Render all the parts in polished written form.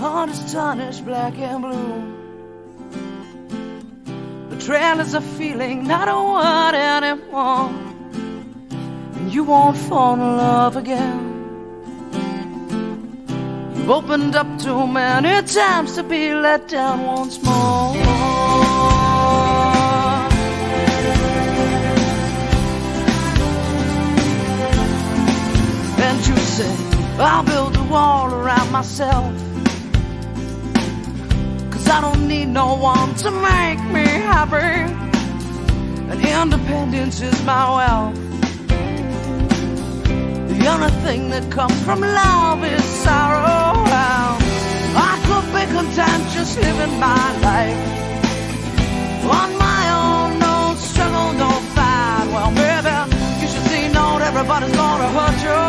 heart is tarnished black and blue. Betrayal is a feeling, not a word anymore. And you won't fall in love again. You've opened up too many times to be let down once more. And you say, I'll build a wall around myself, 'cause I don't need no one to make me happy, and independence is my wealth. The only thing that comes from love is sorrow. I could be content just living my life on my own, no struggle, no fight. Well, baby, you should see not everybody's gonna hurt you.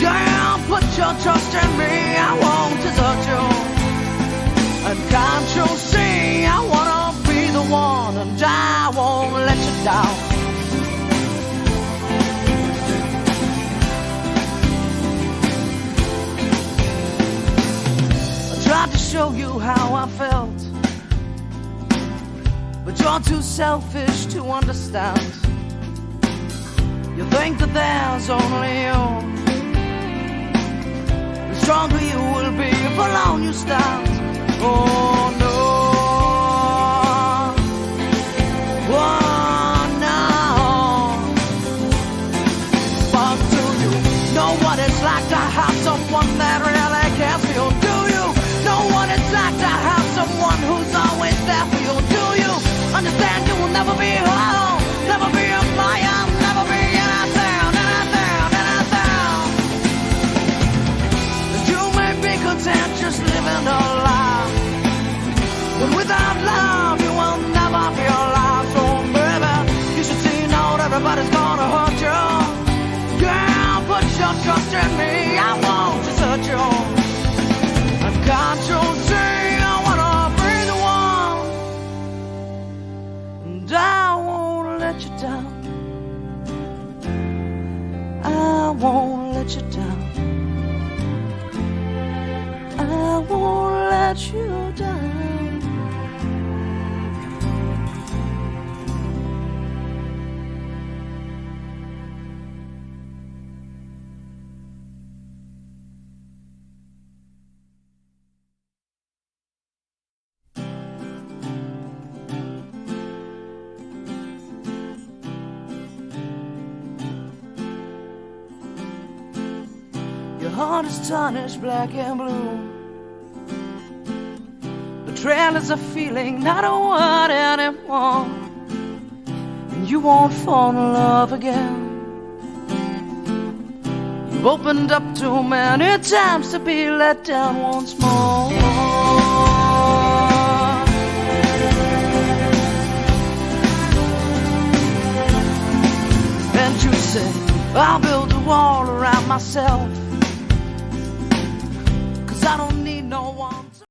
Yeah, put your trust in me, I won't desert you. And can't you see, I wanna be the one, and I won't let you down. I tried to show you how I felt, but you're too selfish to understand. You think that there's only you. The stronger you will be if alone you stand. Oh no, oh no. But do you know what it's like to have someone that really cares for you? Do you know what it's like to have someone who's always there for you? Do you understand you will never be alone, never be a flyer, never be anything. You may be content just living a life, but without love, you will never be alive. So, baby, you should see not everybody's gonna hurt you. Girl, put your trust in me, I won't desert you. And can't you see, I wanna be the one, and I won't let you down. I won't let you down. I won't let you down. Your heart is tarnished black and blue. Betrayal is a feeling, not a word anymore. And you won't fall in love again. You've opened up too many times to be let down once more. And you say, I'll build a wall around myself,